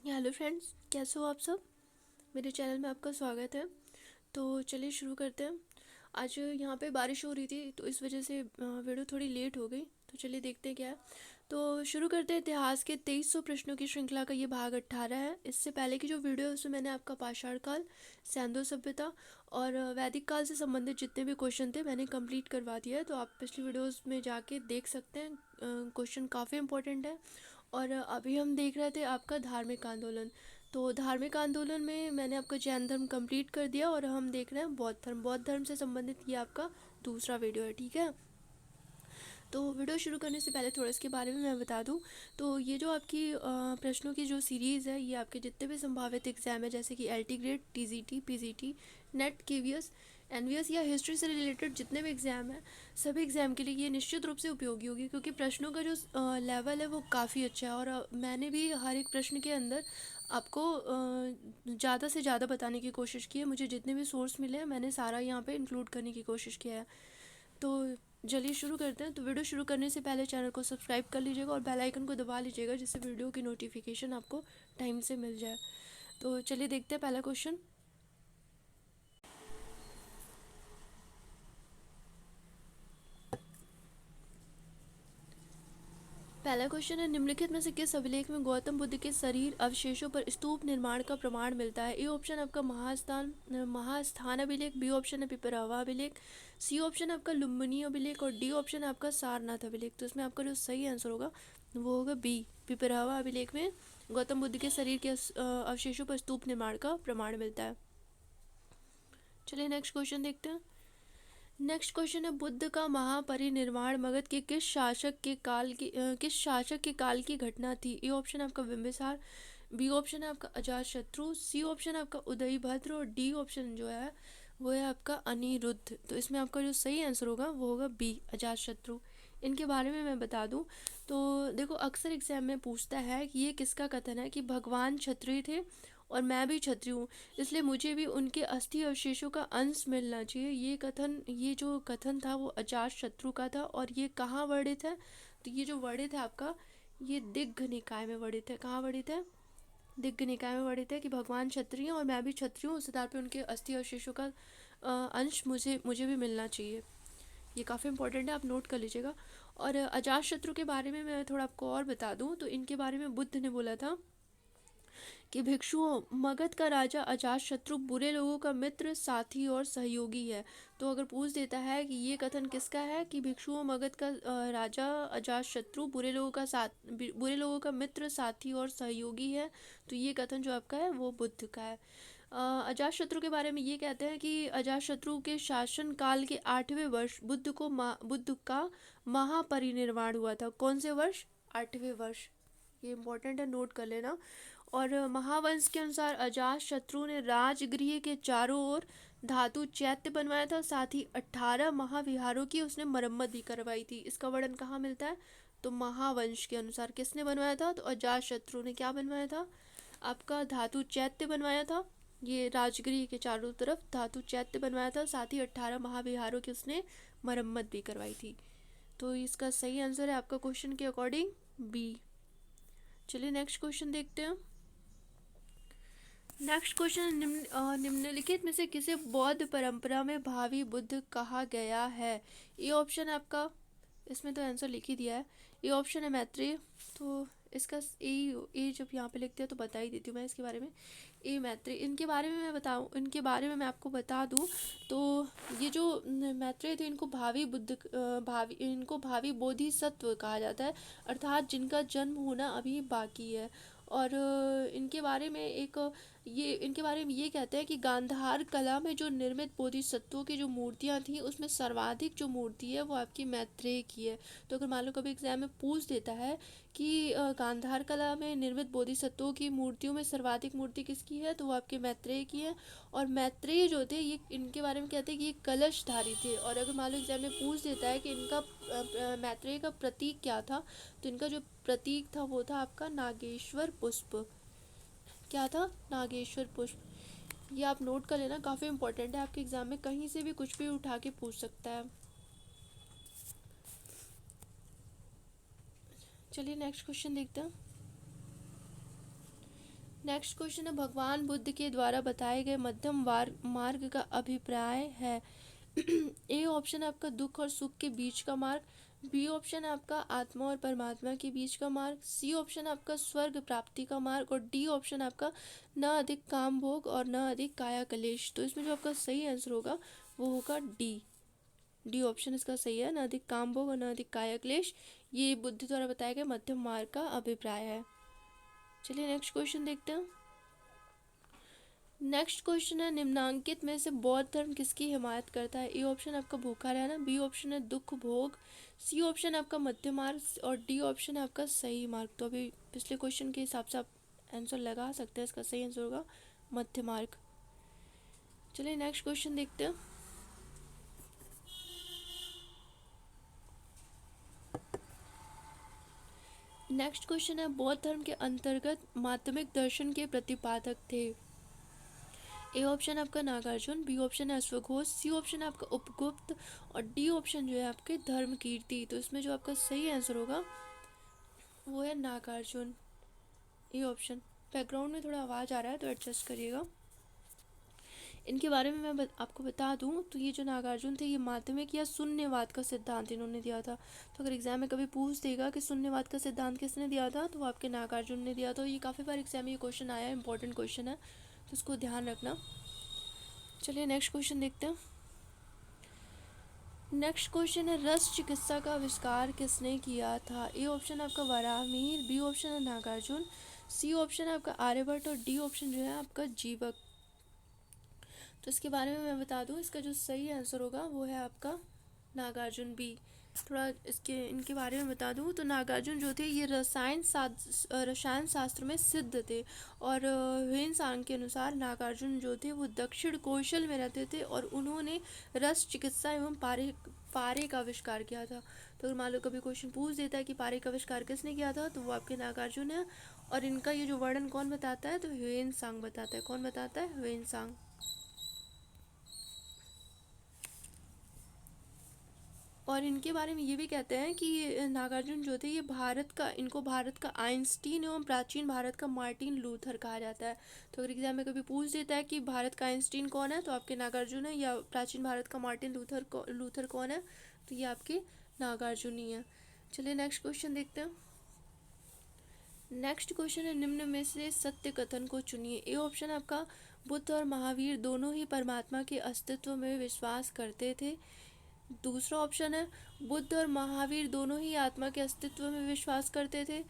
Hello friends, कैसे हो आप सब। मेरे चैनल में आपका स्वागत है। तो चलिए शुरू करते हैं। आज यहाँ पे बारिश हो रही थी तो इस वजह से वीडियो थोड़ी लेट हो गई। तो चलिए देखते हैं क्या है। तो शुरू करते हैं। इतिहास के 2300 प्रश्नों की श्रृंखला का ये भाग 18 है। इससे पहले की जो वीडियो है उसमें मैंने आपका पाषाण काल, सैंधव सभ्यता और वैदिक काल से संबंधित जितने भी क्वेश्चन थे मैंने कंप्लीट करवा दिया है। तो आप पिछली वीडियोस में जाके देख सकते हैं। क्वेश्चन काफ़ी इंपॉर्टेंट है। और अभी हम देख रहे थे आपका धार्मिक आंदोलन। तो धार्मिक आंदोलन में मैंने आपका जैन धर्म कंप्लीट कर दिया और हम देख रहे हैं बौद्ध धर्म से संबंधित ये आपका दूसरा वीडियो है, ठीक है। तो वीडियो शुरू करने से पहले थोड़ा इसके बारे में मैं बता दूं। तो ये जो आपकी प्रश्नों की जो सीरीज़ है ये आपके जितने भी संभावित एग्जाम है जैसे कि L T grade, T G T, P G T, NET, K V S, N V S या हिस्ट्री से रिलेटेड जितने भी एग्ज़ाम हैं सभी एग्ज़ाम के लिए ये निश्चित रूप से उपयोगी होगी, क्योंकि प्रश्नों का जो लेवल है वो काफ़ी अच्छा है। और मैंने भी हर एक प्रश्न के अंदर आपको ज़्यादा से ज़्यादा बताने की कोशिश की है। मुझे जितने भी सोर्स मिले हैं मैंने सारा यहाँ पे इंक्लूड करने की कोशिश किया है। तो चलिए शुरू करते हैं। तो वीडियो शुरू करने से पहले चैनल को सब्सक्राइब कर लीजिएगा और बेल आइकन को दबा लीजिएगा जिससे वीडियो की नोटिफिकेशन आपको टाइम से मिल जाए। तो चलिए देखते हैं पहला क्वेश्चन। पहला क्वेश्चन है, निम्नलिखित में से किस अभिलेख में गौतम बुद्ध के शरीर अवशेषों पर स्तूप निर्माण का प्रमाण मिलता है। ए ऑप्शन आपका महास्थान अभिलेख, बी ऑप्शन है पिपरावा अभिलेख, सी ऑप्शन है आपका लुम्बिनी अभिलेख और डी ऑप्शन है आपका सारनाथ अभिलेख। तो इसमें आपका जो सही आंसर होगा वो होगा बी, पिपरावा अभिलेख में गौतम बुद्ध के शरीर के अवशेषों पर स्तूप निर्माण का प्रमाण मिलता है। चलिए नेक्स्ट क्वेश्चन देखते हैं। नेक्स्ट क्वेश्चन है, बुद्ध का महापरिनिर्वाण मगध के किस शासक के काल की घटना थी। ए ऑप्शन आपका बिंबिसार, बी ऑप्शन है आपका अजातशत्रु, सी ऑप्शन है आपका उदयभद्र और डी ऑप्शन जो है वो है आपका अनिरुद्ध। तो इसमें आपका जो सही आंसर होगा वो होगा बी, अजातशत्रु। इनके बारे में मैं बता दूं तो देखो अक्सर एग्जाम में पूछता है कि ये किसका कथन है कि भगवान क्षत्रिय थे और मैं भी क्षत्रिय हूँ, इसलिए मुझे भी उनके अस्थि अवशेषों का अंश मिलना चाहिए। ये जो कथन था वो अजात शत्रु का था और ये कहाँ वर्णित है। तो ये जो वर्णित है आपका ये दिग्घ निकाय में वर्णित है। कहाँ वर्णित है? दिग्घ निकाय में वर्णित है कि भगवान क्षत्रिय हैं और मैं भी क्षत्रिय हूँ, उस आधार पर उनके अस्थि अवशेषों का अंश मुझे मुझे भी मिलना चाहिए। ये काफ़ी इंपॉर्टेंट है, आप नोट कर लीजिएगा। और अजात शत्रु के बारे में मैं थोड़ा आपको और बता दूं तो इनके बारे में बुद्ध ने बोला था कि भिक्षुओं, मगध का राजा अजातशत्रु बुरे लोगों का मित्र, साथी और सहयोगी है। तो अगर पूछ देता है कि ये कथन किसका है कि भिक्षुओं मगध का राजा अजातशत्रु बुरे लोगों का मित्र, साथी और सहयोगी है, तो ये कथन जो आपका है वो बुद्ध का है। अजातशत्रु के बारे में ये कहते हैं कि अजातशत्रु के शासन काल के 8वें वर्ष बुद्ध का महापरिनिर्वाण हुआ था। कौन से वर्ष? 8वें वर्ष। ये इंपॉर्टेंट है, नोट कर लेना। और महावंश के अनुसार अजात शत्रु ने राजगृह के चारों ओर धातु चैत्य बनवाया था, साथ ही 18 महाविहारों की उसने मरम्मत भी करवाई थी। इसका वर्णन कहाँ मिलता है? तो महावंश के अनुसार किसने बनवाया था? तो अजात शत्रु ने क्या बनवाया था? आपका धातु चैत्य बनवाया था। ये राजगृह के चारों तरफ धातु चैत्य बनवाया था, साथ ही 18 महाविहारों की उसने मरम्मत भी करवाई थी। तो इसका सही आंसर है आपका क्वेश्चन के अकॉर्डिंग बी। चलिए नेक्स्ट क्वेश्चन देखते हैं। नेक्स्ट क्वेश्चन, निम्नलिखित में से किसे बौद्ध परंपरा में भावी बुद्ध कहा गया है। ये ऑप्शन है आपका, इसमें तो आंसर लिख ही दिया है। ये ऑप्शन है मैत्रेय। तो इसका ए जब यहाँ पे लिखते हैं तो बता ही देती हूँ मैं इसके बारे में। ए मैत्रेय, इनके बारे में मैं आपको बता दूँ तो ये जो मैत्रेय थे इनको भावी बोधिसत्व कहा जाता है, अर्थात जिनका जन्म होना अभी बाकी है। और इनके बारे में ये कहते हैं कि गांधार कला में जो निर्मित बोधिसत्वों की जो मूर्तियाँ थी उसमें सर्वाधिक जो मूर्ति है वो आपकी मैत्रेय की है। तो अगर मान लो कभी एग्जाम में पूछ देता है कि गांधार कला में निर्मित बोधिसत्वों की मूर्तियों में सर्वाधिक मूर्ति किसकी है, तो वो आपके मैत्रेय की है। और मैत्रेय जो थे ये इनके बारे में कहते हैं कि ये कलशधारी थे। और अगर मान लो एग्जाम में पूछ देता है कि इनका मैत्रेय का प्रतीक क्या था, तो इनका जो प्रतीक था वो था आपका नागेश्वर पुष्प। क्या था? नागेश्वर पुष्प। ये आप नोट कर लेना, काफ़ी इंपॉर्टेंट है, आपके एग्जाम में कहीं से भी कुछ भी उठा के पूछ सकता है। चलिए नेक्स्ट क्वेश्चन देखते हैं। नेक्स्ट क्वेश्चन है, भगवान बुद्ध के द्वारा बताए गए मध्यम मार्ग का अभिप्राय है। ए ऑप्शन है आपका दुख और सुख के बीच का मार्ग, बी ऑप्शन है आपका आत्मा और परमात्मा के बीच का मार्ग, सी ऑप्शन है आपका स्वर्ग प्राप्ति का मार्ग, और डी ऑप्शन है आपका न अधिक काम भोग और न अधिक काया कलेश। तो इसमें जो आपका सही आंसर होगा वो होगा डी। डी ऑप्शन इसका सही है, न अधिक काम भोग और न अधिक काया क्लेश। ये बुद्ध द्वारा बताया गया मध्यम मार्ग का अभिप्राय है। चलिए नेक्स्ट क्वेश्चन देखते हैं। नेक्स्ट क्वेश्चन है, निम्नांकित में से बौद्ध धर्म किसकी हिमायत करता है। ए ऑप्शन आपका भूखा रहना, बी ऑप्शन है दुख भोग, सी ऑप्शन आपका मध्य मार्ग, और डी ऑप्शन है आपका सही मार्ग। तो अभी पिछले क्वेश्चन के हिसाब से आप आंसर लगा सकते हैं, इसका सही आंसर होगा मध्य मार्ग। चलिए नेक्स्ट क्वेश्चन देखते हैं। नेक्स्ट क्वेश्चन है, बौद्ध धर्म के अंतर्गत माध्यमिक दर्शन के प्रतिपादक थे। ए ऑप्शन आपका नागार्जुन, बी ऑप्शन है अश्वघोष, सी ऑप्शन है आपका उपगुप्त, और डी ऑप्शन जो है आपके धर्म कीर्ति। तो इसमें जो आपका सही आंसर होगा वो है नागार्जुन, ए ऑप्शन। बैकग्राउंड में थोड़ा आवाज़ आ रहा है तो एडजस्ट करिएगा। इनके बारे में मैं आपको बता दूं तो ये जो नागार्जुन थे ये माध्यमिक या शून्यवाद का सिद्धांत इन्होंने दिया था। तो अगर एग्जाम में कभी पूछ देगा कि शून्यवाद का सिद्धांत किसने दिया था तो वो आपके नागार्जुन ने दिया था। ये काफ़ी बार एग्जाम में ये क्वेश्चन आया है, इंपॉर्टेंट क्वेश्चन है, तो इसको ध्यान रखना। चलिए नेक्स्ट क्वेश्चन देखते हैं। नेक्स्ट क्वेश्चन है, रस चिकित्सा का आविष्कार किसने किया था। ए ऑप्शन आपका वराहमिहिर, बी ऑप्शन है नागार्जुन, सी ऑप्शन है आपका आर्यभट्ट, और डी ऑप्शन जो है आपका जीवक। तो इसके बारे में मैं बता दूं, इसका जो सही आंसर होगा वो है आपका नागार्जुन, बी। थोड़ा इसके इनके बारे में बता दूं तो नागार्जुन जो थे ये रसायन शास्त्र में सिद्ध थे, और ह्वेन-सांग के अनुसार नागार्जुन जो थे वो दक्षिण कौशल में रहते थे और उन्होंने रस चिकित्सा एवं पारे का आविष्कार किया था। तो अगर मान लो कभी क्वेश्चन पूछ देता है कि पारे का आविष्कार किसने किया था तो वो आपके नागार्जुन है। और इनका ये जो वर्णन कौन बताता है तो ह्वेन-सांग बताता है। कौन बताता है? ह्वेन-सांग। और इनके बारे में ये भी कहते हैं कि नागार्जुन जो थे ये भारत का आइंस्टीन एवं प्राचीन भारत का मार्टिन लूथर कहा जाता है। तो अगर एग्जाम में कभी पूछ देता है कि भारत का आइंस्टीन कौन है तो आपके नागार्जुन है, या प्राचीन भारत का मार्टिन लूथर कौन है तो ये आपके नागार्जुन ही है। चलिए नेक्स्ट क्वेश्चन देखते हैं। नेक्स्ट क्वेश्चन है, निम्न में से सत्य कथन को चुनिए। ए ऑप्शन आपका बुद्ध और महावीर दोनों ही परमात्मा के अस्तित्व में विश्वास करते थे। दूसरा ऑप्शन है बुद्ध और महावीर दोनों ही आत्मा के अस्तित्व में विश्वास करते थे।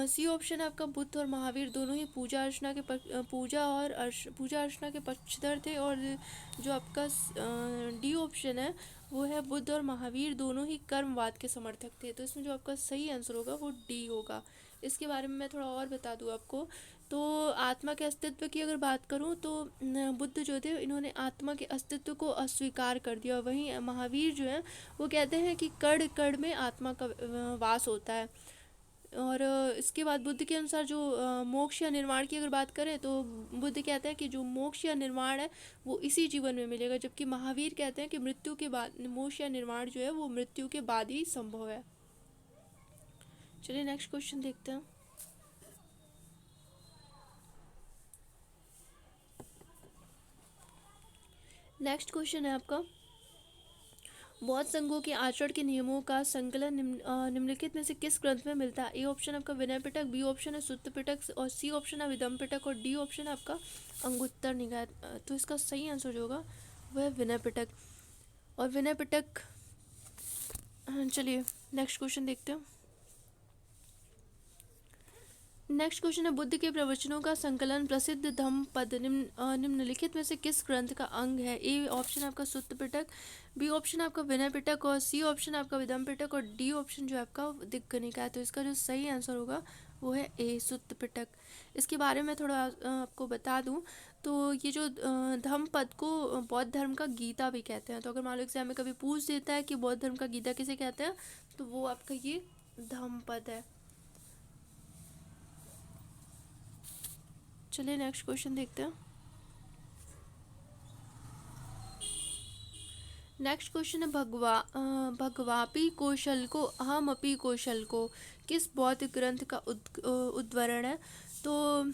सी ऑप्शन है आपका बुद्ध और महावीर दोनों ही पूजा अर्चना के पक्षधर थे। और जो आपका डी ऑप्शन है वो है बुद्ध और महावीर दोनों ही कर्मवाद के समर्थक थे। तो इसमें जो आपका सही आंसर होगा वो डी होगा। इसके बारे में मैं थोड़ा और बता दूं आपको, तो आत्मा के अस्तित्व की अगर बात करूं तो बुद्ध जो थे इन्होंने आत्मा के अस्तित्व को अस्वीकार कर दिया। वहीं महावीर जो है वो कहते हैं कि कण कण में आत्मा का वास होता है। और इसके बाद बुद्ध के अनुसार जो मोक्ष या निर्वाण की अगर बात करें तो बुद्ध कहते हैं कि जो मोक्ष या निर्वाण है वो इसी जीवन में मिलेगा, जबकि महावीर कहते हैं कि मृत्यु के बाद मोक्ष या निर्वाण जो है वो मृत्यु के बाद ही संभव है। चलिए नेक्स्ट क्वेश्चन देखते हैं। नेक्स्ट क्वेश्चन है आपका, बौद्ध संघों के आचरण के नियमों का संकलन निम्नलिखित में से किस ग्रंथ में मिलता है। ए ऑप्शन आपका विनय पिटक, बी ऑप्शन है सुत्त पिटक, और सी ऑप्शन है विदम पिटक, और डी ऑप्शन है आपका अंगुत्तर निकाय। तो इसका सही आंसर जो होगा वह है विनय पिटक। और विनय पिटक, चलिए नेक्स्ट क्वेश्चन देखते हैं। नेक्स्ट क्वेश्चन है, बुद्ध के प्रवचनों का संकलन प्रसिद्ध धम्मपद निम्नलिखित में से किस ग्रंथ का अंग है। ए ऑप्शन आपका सुत्त पिटक, बी ऑप्शन आपका विनय पिटक, और सी ऑप्शन आपका विदम पिटक, और डी ऑप्शन जो है आपका दिग्गनिका है। तो इसका जो सही आंसर होगा वो है ए सुत्त पिटक। इसके बारे में थोड़ा आपको बता दूं तो ये जो धम्मपद को बौद्ध धर्म का गीता भी कहते हैं। तो अगर मान लो एग्जाम में कभी पूछ देता है कि बौद्ध धर्म का गीता किसे कहते हैं तो वो आपका ये धम्मपद है। चलिए नेक्स्ट क्वेश्चन देखते हैं। नेक्स्ट क्वेश्चन है भगवापी कौशल को अहमपि कौशल को किस बौद्ध ग्रंथ का उद्धरण है? तो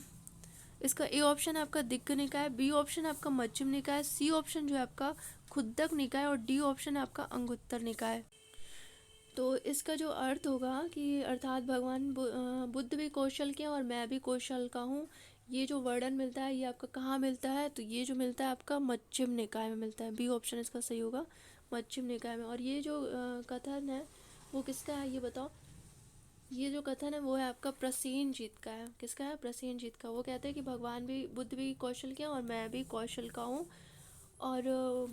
इसका ए ऑप्शन है आपका दिग्ग निकाय, बी ऑप्शन है आपका मध्यम निकाय, सी ऑप्शन जो है आपका खुद्दक निकाय और डी ऑप्शन है आपका अंगुत्तर निकाय। तो इसका जो अर्थ होगा कि अर्थात भगवान बुद्ध भी कौशल के हैं और मैं भी कौशल का हूँ। ये जो वर्णन मिलता है ये आपका कहाँ मिलता है? तो ये जो मिलता है आपका मध्यम निकाय में मिलता है। बी ऑप्शन इसका सही होगा, मध्यम निकाय में। और ये जो कथन है वो किसका है ये बताओ? ये जो कथन है वो है आपका प्रसेनजीत का है। किसका है? प्रसेनजीत का। वो कहते हैं कि भगवान भी बुद्ध भी कौशल के हैं और मैं भी कौशल का हूँ, और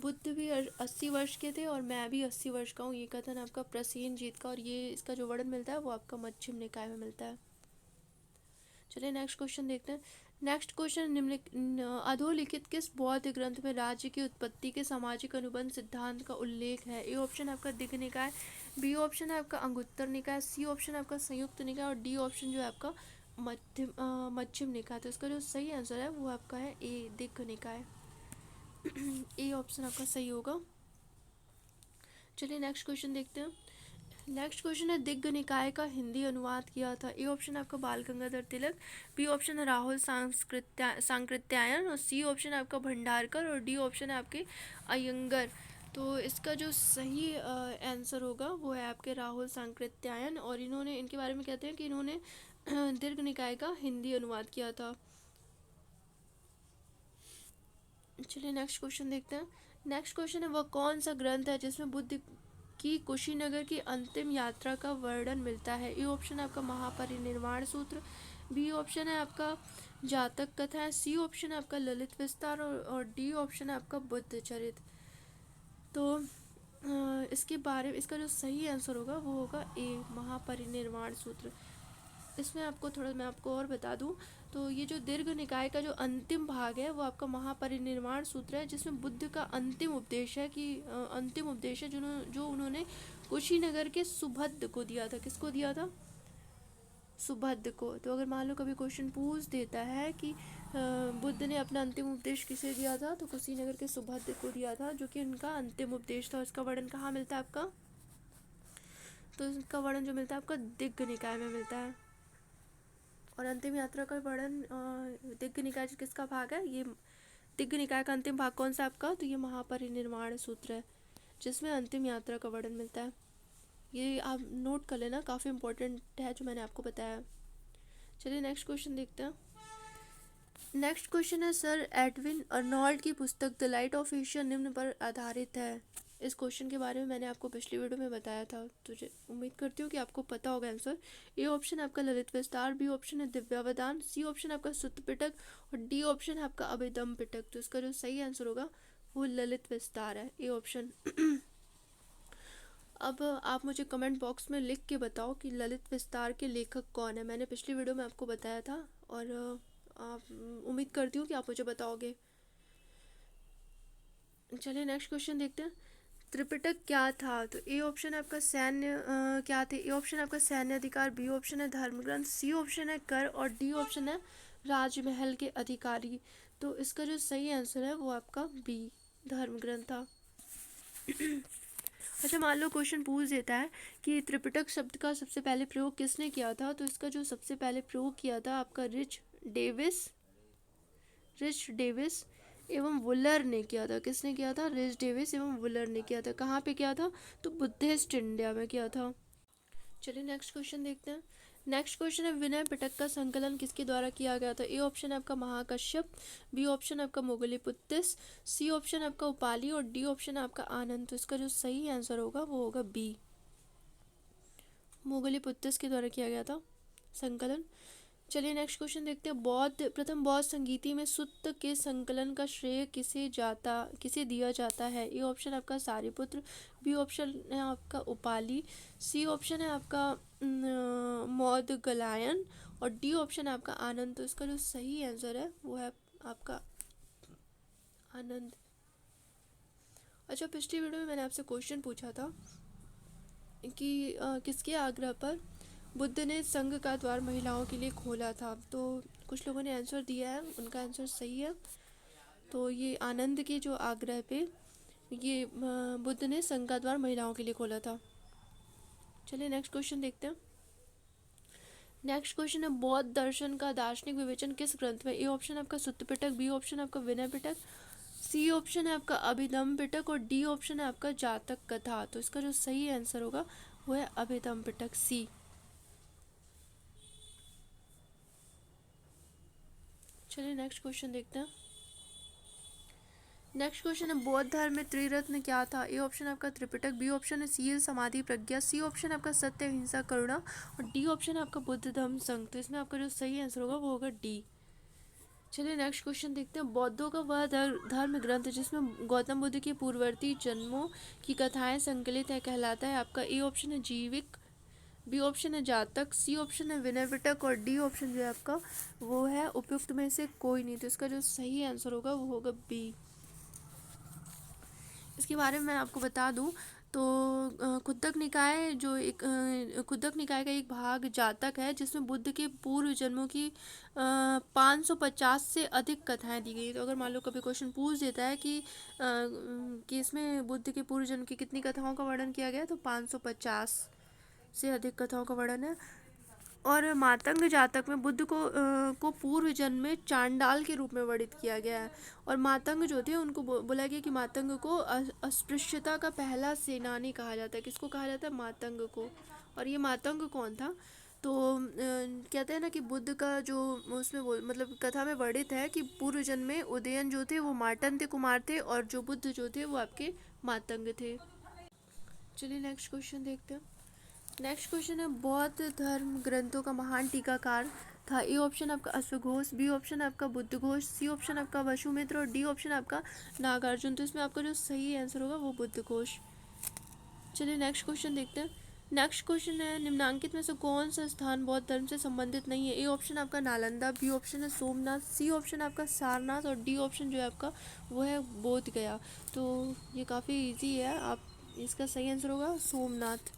बुद्ध भी 80 वर्ष के थे और मैं भी 80 वर्ष का हूँ। ये कथन आपका प्रसेनजीत का, और ये इसका जो वर्णन मिलता है वो आपका मध्यम निकाय में मिलता है। चलिए नेक्स्ट क्वेश्चन देखते हैं। नेक्स्ट क्वेश्चन अधोलिखित किस बौद्ध ग्रंथ में राज्य की उत्पत्ति के सामाजिक अनुबंध सिद्धांत का उल्लेख है? ए ऑप्शन आपका दिग्ग निकाय, बी ऑप्शन है आपका अंगुत्तर निकाय, सी ऑप्शन आपका संयुक्त निकाय और डी ऑप्शन जो है आपका मध्यम निकाय। तो इसका जो सही आंसर है वो आपका है ए दिग्ग निकाय। ए ऑप्शन आपका सही होगा। चलिए नेक्स्ट क्वेश्चन देखते हैं। नेक्स्ट क्वेश्चन है दिग्ग निकाय का हिंदी अनुवाद किया था? ए ऑप्शन आपका बाल गंगाधर तिलक, बी ऑप्शन है राहुल सांकृत्यायन और सी ऑप्शन है आपका भंडारकर और डी ऑप्शन है आपके अयंगर। तो इसका जो सही आंसर होगा वो है आपके राहुल सांकृत्यायन, और इन्होंने, इनके बारे में कहते हैं कि इन्होंने दीर्घ निकाय का हिंदी अनुवाद किया था। चलिए नेक्स्ट क्वेश्चन देखते हैं। नेक्स्ट क्वेश्चन है वह कौन सा ग्रंथ है जिसमें बुद्ध की कुशीनगर की अंतिम यात्रा का वर्णन मिलता है? ए ऑप्शन है आपका महापरिनिर्वाण सूत्र, बी ऑप्शन है आपका जातक कथा है, सी ऑप्शन है आपका ललित विस्तार और डी ऑप्शन है आपका बुद्ध चरित। तो इसके बारे में इसका जो सही आंसर होगा वो होगा ए महापरिनिर्वाण सूत्र। इसमें आपको थोड़ा मैं आपको और बता दूं, तो ये जो दीर्घ निकाय का जो अंतिम भाग है वो आपका महापरिनिर्वाण सूत्र है, जिसमें बुद्ध का अंतिम उपदेश है कि अंतिम उपदेश है जो उन्होंने कुशीनगर के सुभद्द को दिया था। किसको दिया था? सुभद्द को। तो अगर मान लो कभी क्वेश्चन पूछ देता है कि बुद्ध ने अपना अंतिम उपदेश किसे दिया था, तो कुशीनगर के सुभद्द को दिया था, जो कि उनका अंतिम उपदेश था। इसका वर्णन कहाँ मिलता है आपका? तो इसका वर्णन जो मिलता है आपका दिग्ग निकाय में मिलता है। और अंतिम यात्रा का वर्णन दिग्ग निकाय किसका भाग है? ये दिग्ग निकाय का अंतिम भाग कौन सा आपका? तो ये महापरिनिर्वाण सूत्र है, जिसमें अंतिम यात्रा का वर्णन मिलता है। ये आप नोट कर लेना, काफ़ी इंपॉर्टेंट है जो मैंने आपको बताया। चलिए नेक्स्ट क्वेश्चन देखते हैं। नेक्स्ट क्वेश्चन है सर एडविन अर्नोल्ड की पुस्तक द लाइट ऑफ एशिया निम्न पर आधारित है। इस क्वेश्चन के बारे में मैंने आपको पिछली वीडियो में बताया था, तो उम्मीद करती हूँ कि आपको पता होगा आंसर। ए ऑप्शन आपका ललित विस्तार, बी ऑप्शन है दिव्यावदान, सी ऑप्शन आपका सुत्त पिटक और डी ऑप्शन है आपका अभिधम पिटक। तो इसका जो सही आंसर होगा वो ललित विस्तार है, ए ऑप्शन। अब आप मुझे कमेंट बॉक्स में लिख के बताओ कि ललित विस्तार के लेखक कौन है। मैंने पिछली वीडियो में आपको बताया था और आप उम्मीद करती हूँ कि आप मुझे बताओगे। चलिए नेक्स्ट क्वेश्चन देखते हैं। त्रिपिटक क्या था? तो ए ऑप्शन है आपका सैन्य क्या थे? ए ऑप्शन है आपका सैन्य अधिकार, बी ऑप्शन है धर्म ग्रंथ, सी ऑप्शन है कर और डी ऑप्शन है राजमहल के अधिकारी। तो इसका जो सही आंसर है वो आपका बी धर्म ग्रंथ था। अच्छा मान लो क्वेश्चन पूछ देता है कि त्रिपिटक शब्द का सबसे पहले प्रयोग किसने किया था, तो इसका जो सबसे पहले प्रयोग किया था आपका रिच डेविस एवं वुलर ने किया था। किसने किया था? रिच डेविस एवं वुलर ने किया था। कहाँ पे किया था? तो बुद्धिस्ट इंडिया में किया था। चलिए नेक्स्ट क्वेश्चन देखते हैं। नेक्स्ट क्वेश्चन है विनय पिटक का संकलन किसके द्वारा किया गया था? ए ऑप्शन है आपका महाकश्यप, बी ऑप्शन है आपका मोगलीपुत्तिस, सी ऑप्शन है आपका उपाली और डी ऑप्शन है आपका आनंद। तो इसका जो सही आंसर होगा वो होगा बी मोगलीपुत्तिस के द्वारा किया गया था संकलन। चलिए नेक्स्ट क्वेश्चन देखते हैं। प्रथम बौद्ध संगीति में सुत्त के संकलन का श्रेय किसे दिया जाता है? ए ऑप्शन आपका सारिपुत्र, बी ऑप्शन है आपका उपाली, सी ऑप्शन है आपका मौदगलायन और डी ऑप्शन है आपका आनंद। तो इसका जो सही आंसर है वो है आपका आनंद। अच्छा पिछली वीडियो में मैंने आपसे क्वेश्चन पूछा था कि किसके आग्रह पर बुद्ध ने संघ का द्वार महिलाओं के लिए खोला था, तो कुछ लोगों ने आंसर दिया है, उनका आंसर सही है। तो ये आनंद के जो आग्रह पे ये बुद्ध ने संघ का द्वार महिलाओं के लिए खोला था। चलिए नेक्स्ट क्वेश्चन देखते हैं। नेक्स्ट क्वेश्चन है बौद्ध दर्शन का दार्शनिक विवेचन किस ग्रंथ में? ए ऑप्शन है आपका सुत्त पिटक, बी ऑप्शन है आपका विनय पिटक, सी ऑप्शन है आपका अभिधम पिटक और डी ऑप्शन है आपका जातक कथा। तो इसका जो सही आंसर होगा वो है अभिधम पिटक, सी। चलिए नेक्स्ट क्वेश्चन देखते हैं। नेक्स्ट क्वेश्चन है बौद्ध धर्म में त्रिरत्न क्या था? ए ऑप्शन आपका त्रिपिटक, बी ऑप्शन है सील समाधि प्रज्ञा, सी ऑप्शन आपका सत्य अहिंसा करुणा और डी ऑप्शन है आपका बुद्ध धम्म संघ। तो इसमें आपका जो सही आंसर होगा वो होगा डी। चलिए नेक्स्ट क्वेश्चन देखते हैं। बौद्धों का वह धर्म ग्रंथ जिसमें गौतम बुद्ध के पूर्ववर्ती जन्मों की कथाएं संकलित है कहलाता है आपका? ए ऑप्शन है जीविक, बी ऑप्शन है जातक, सी ऑप्शन है विनय पिटक और डी ऑप्शन जो है आपका वो है उपयुक्त में से कोई नहीं। तो इसका जो सही आंसर होगा वो होगा बी। इसके बारे में मैं आपको बता दूं तो खुद्दक निकाय जो एक खुद्दक निकाय का एक भाग जातक है जिसमें बुद्ध के पूर्व जन्मों की 550 से अधिक कथाएं दी गई। तो अगर मान लो कभी क्वेश्चन पूछ देता है कि इसमें बुद्ध के पूर्व जन्म की कितनी कथाओं का वर्णन किया गया तो 550 से अधिक कथाओं का वर्णन है। और मातंग जातक में बुद्ध को पूर्व जन्म में चांडाल के रूप में वर्णित किया गया है। और मातंग जो थे उनको बोला गया कि मातंग को अस्पृश्यता का पहला सेनानी कहा जाता है। किसको कहा जाता है? मातंग को। और ये मातंग कौन था? तो कहते हैं ना कि बुद्ध का जो उसमें मतलब कथा में वर्णित है कि पूर्व जन्म में उदयन जो थे वो मार्तंड कुमार थे और जो बुद्ध जो थे वो आपके मातंग थे। चलिए नेक्स्ट क्वेश्चन देखते हैं। नेक्स्ट क्वेश्चन है बौद्ध धर्म ग्रंथों का महान टीकाकार था? ए ऑप्शन आपका अश्वघोष, बी ऑप्शन आपका बुद्धघोष, सी ऑप्शन आपका वसुमित्र और डी ऑप्शन आपका नागार्जुन। तो इसमें आपका जो सही आंसर होगा वो बुद्धघोष। चलिए नेक्स्ट क्वेश्चन देखते हैं। नेक्स्ट क्वेश्चन है निम्नांकित में से कौन सा स्थान बौद्ध धर्म से संबंधित नहीं है? ए ऑप्शन आपका नालंदा, बी ऑप्शन है सोमनाथ, सी ऑप्शन आपका सारनाथ और डी ऑप्शन जो है आपका वो है बोध गया। तो ये काफ़ी इजी है, आप इसका सही आंसर होगा सोमनाथ।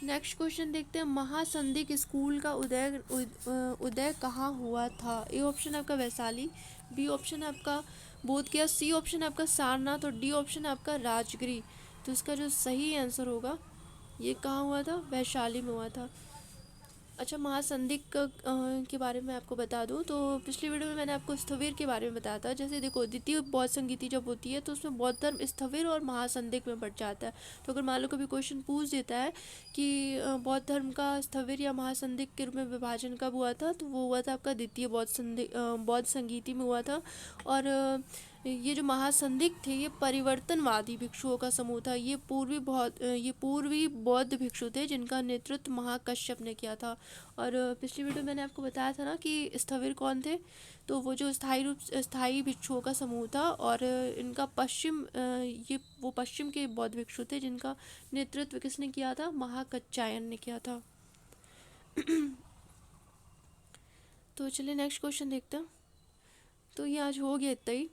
नेक्स्ट क्वेश्चन देखते हैं। महासंधिक स्कूल का उदय कहाँ हुआ था? ए ऑप्शन आपका वैशाली, बी ऑप्शन आपका बोध गया, सी ऑप्शन आपका सारनाथ और डी ऑप्शन आपका राजगिरी। तो इसका जो सही आंसर होगा ये कहाँ हुआ था? वैशाली में हुआ था। अच्छा, महासंधिक के बारे में आपको बता दूं तो पिछली वीडियो में मैंने आपको स्थविर के बारे में बताया था। जैसे देखो द्वितीय बौद्ध संगीति जब होती है तो उसमें बौद्ध धर्म स्थविर और महासंधिक में बढ़ जाता है। तो अगर मान लो कभी क्वेश्चन पूछ देता है कि बौद्ध धर्म का स्थविर या महासंधिक के रूप में विभाजन कब हुआ था तो वो हुआ था आपका द्वितीय बौद्ध संगीति में हुआ था। और ये जो महासंधिक थे ये परिवर्तनवादी भिक्षुओं का समूह था। ये पूर्वी बौद्ध भिक्षु थे जिनका नेतृत्व महाकश्यप ने किया था। और पिछली वीडियो मैंने आपको बताया था ना कि स्थविर कौन थे, तो वो जो स्थायी भिक्षुओं का समूह था। और इनका वो पश्चिम के बौद्ध भिक्षु थे जिनका नेतृत्व किसने किया था? महाकच्चायन ने किया था। तो चलिए नेक्स्ट क्वेश्चन देखते हैं। तो ये आज हो गया इतना ही।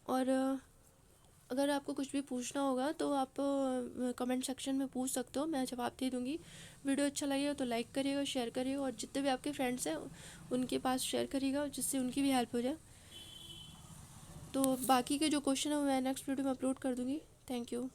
और अगर आपको कुछ भी पूछना होगा तो आप कमेंट सेक्शन में पूछ सकते हो, मैं जवाब दे दूँगी। वीडियो अच्छा लगेगा तो लाइक करिएगा, शेयर करिएगा और जितने भी आपके फ्रेंड्स हैं उनके पास शेयर करिएगा जिससे उनकी भी हेल्प हो जाए। तो बाकी के जो क्वेश्चन है वो मैं नेक्स्ट वीडियो में अपलोड कर दूँगी। Thank you.